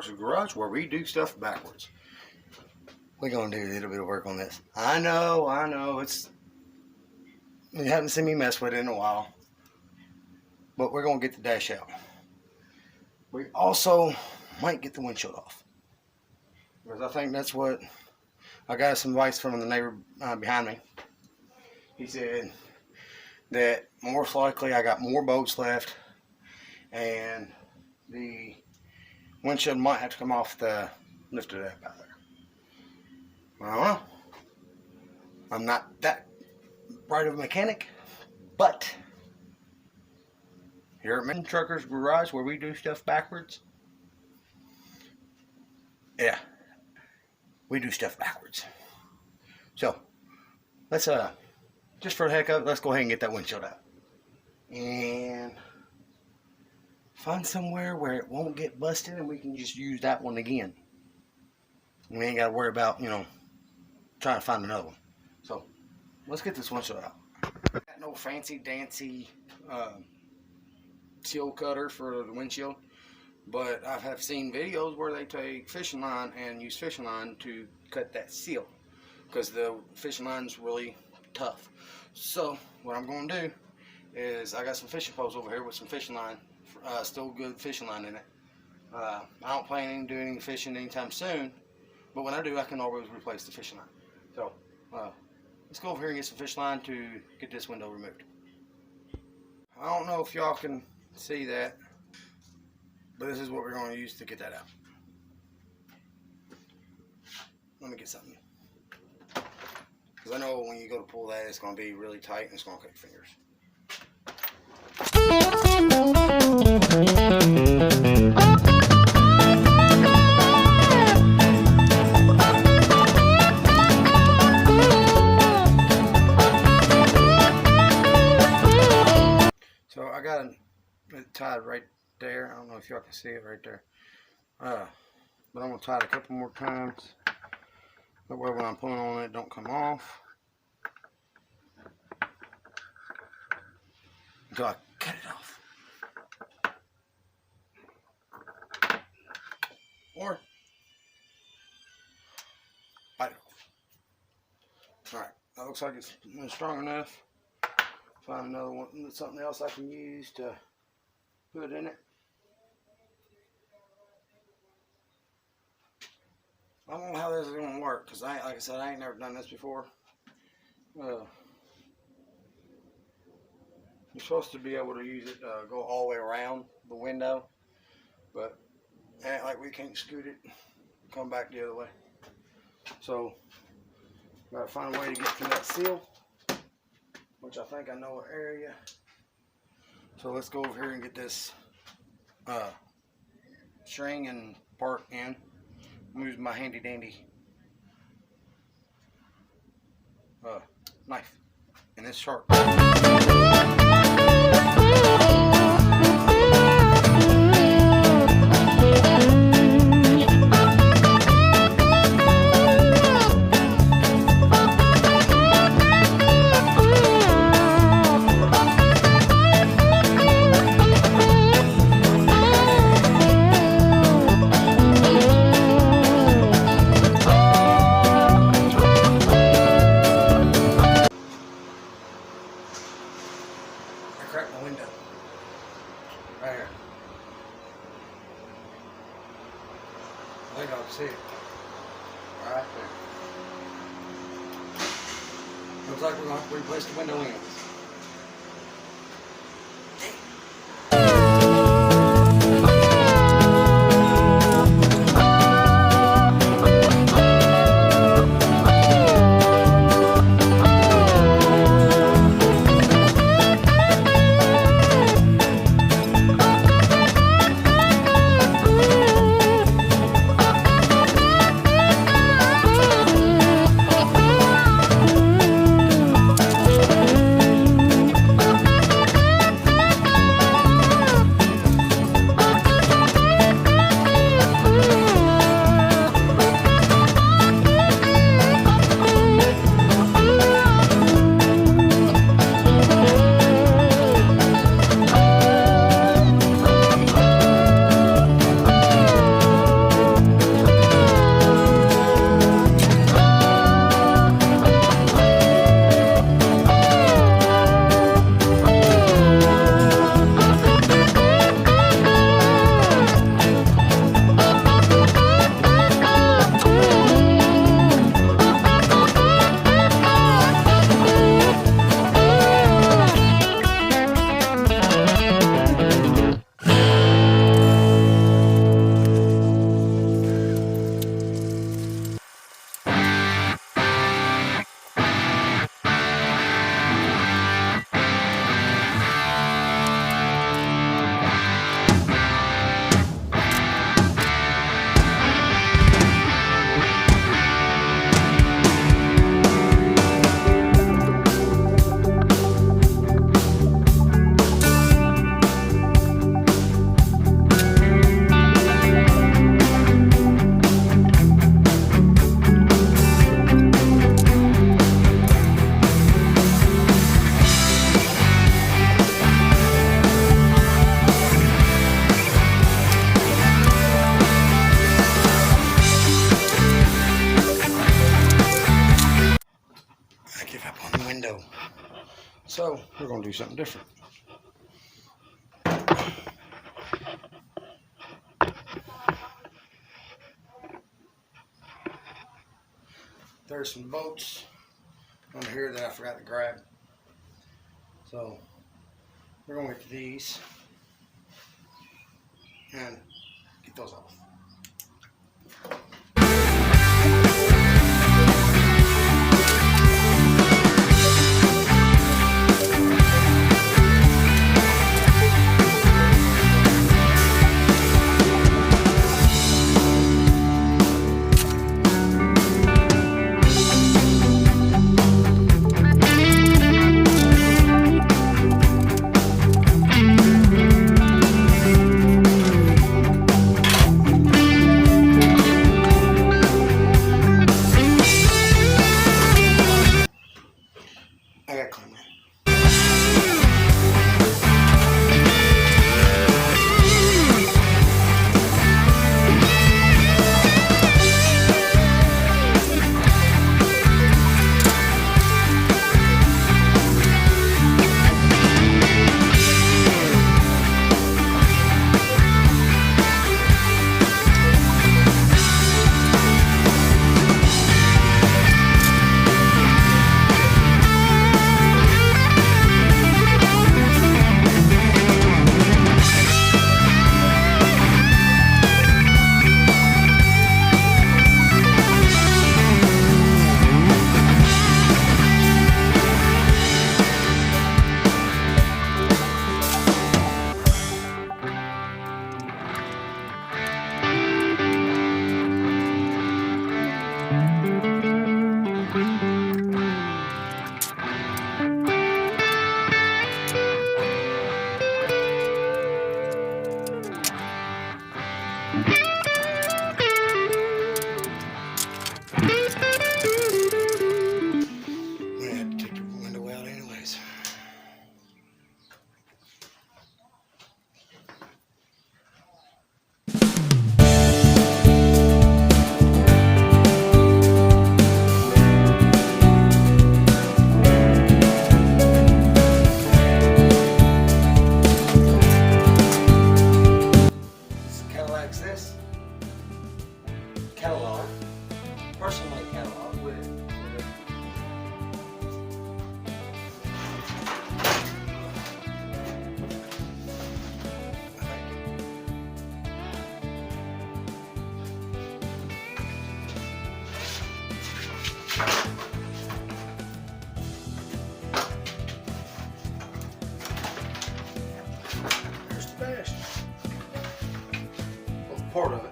Trucks Garage, where we do stuff backwards. We're gonna do a little bit of work on this. I know, you haven't seen me mess with it in a while, but we're gonna get the dash out. We also might get the windshield off, because I think that's what I got some advice from the neighbor behind me. He said that most likely I got more bolts left, and the windshield might have to come off the lifted up out there. I don't know. I'm not that bright of a mechanic, but here at Truckers Garage, where we do stuff backwards, yeah, we do stuff backwards. So let's just for the heck of it, let's go ahead and get that windshield out and find somewhere where it won't get busted, and we can just use that one again. We ain't got to worry about, trying to find another one. So let's get this windshield out. Got no fancy dancy seal cutter for the windshield, but I have seen videos where they take fishing line and use fishing line to cut that seal, because the fishing line is really tough. So what I'm going to do is, I got some fishing poles over here with some fishing line, still good fishing line in it. I don't plan on doing any fishing anytime soon, but when I do, I can always replace the fishing line. So let's go over here and get some fish line to get this window removed. I don't know if y'all can see that, but this is what we're going to use to get that out. Let me get something, because I know when you go to pull that, it's going to be really tight and it's going to cut your fingers. So I got it tied right there. I don't know if y'all can see it right there. But I'm going to tie it a couple more times. That way when I'm pulling on it, don't come off until I cut it off. Or bite it off. Alright, that looks like it's strong enough. Find another one, something else I can use to put in it. I don't know how this is going to work, because like I said, I ain't never done this before. You're supposed to be able to use it to go all the way around the window, but ain't like we can't scoot it, come back the other way. So, gotta find a way to get to that seal, which I think I know an area. So let's go over here and get this string and part in. I'm using my handy dandy knife, and it's sharp. Crack my window right here. I think I'll see it right there. Looks like we're going to have to replace the window in. So we're going to do something different. There's some bolts on here that I forgot to grab. So we're going to get these and get those off. I got to clean that. This catalog, personally catalog with it. There's the bash. Well, part of it.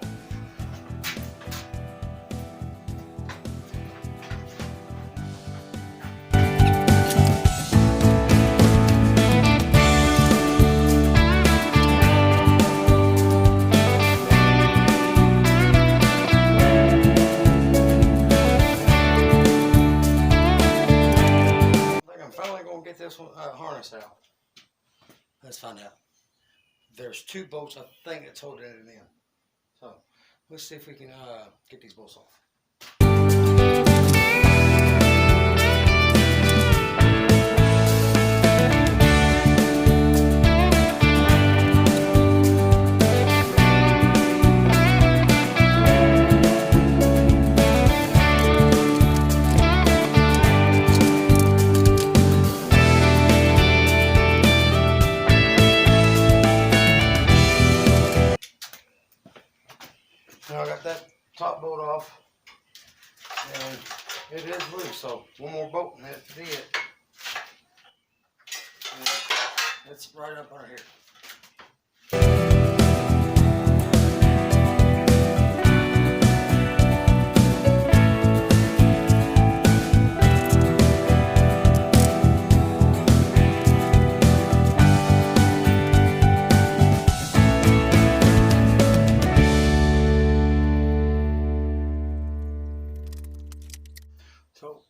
Get this one harness out. Let's find out. There's two bolts I think it's holding it in. So let's see if we can get these bolts off. Now I got that top bolt off, and it is loose, so one more bolt and that's it. And it's right up under here. So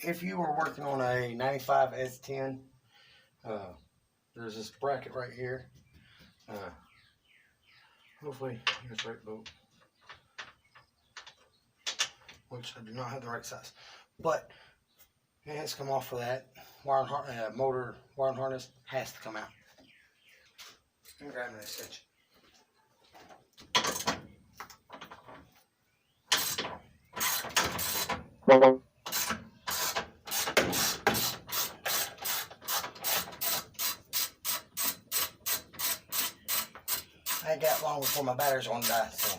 if you were working on a 95 S10, there's this bracket right here. Hopefully it's right bolt, which I do not have the right size. But It has to come off of that. Motor wiring harness has to come out. I'm grabbing an extension. I ain't got long before my batteries are gonna die, so.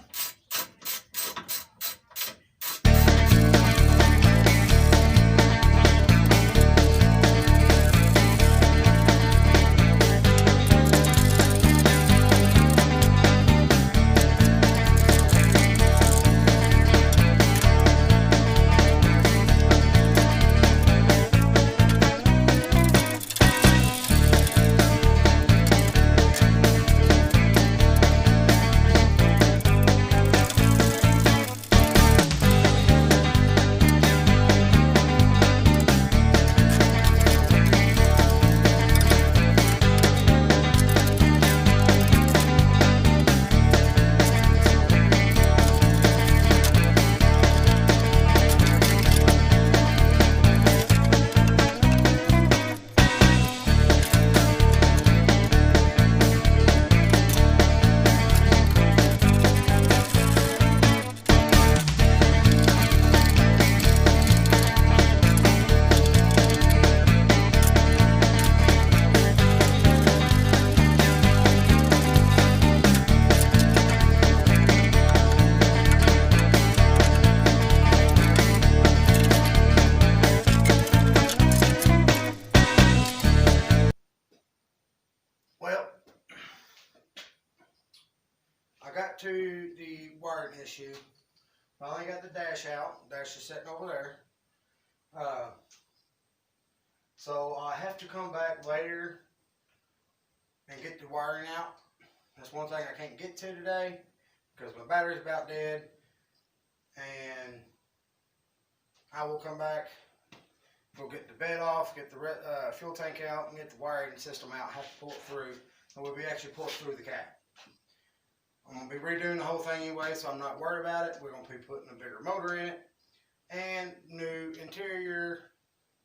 Well, I got to the wiring issue. Finally got the dash out. Dash is sitting over there. So I have to come back later and get the wiring out. That's one thing I can't get to today because my battery's about dead. And I will come back. We'll get the bed off, get the fuel tank out, and get the wiring system out. Have to pull it through, and we'll be actually pull it through the cab. I'm going to be redoing the whole thing anyway, so I'm not worried about it. We're going to be putting a bigger motor in it, and new interior,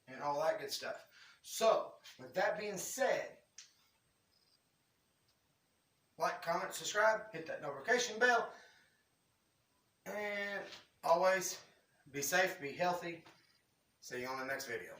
and all that good stuff. So, with that being said, like, comment, subscribe, hit that notification bell, and always be safe, be healthy. See you on the next video.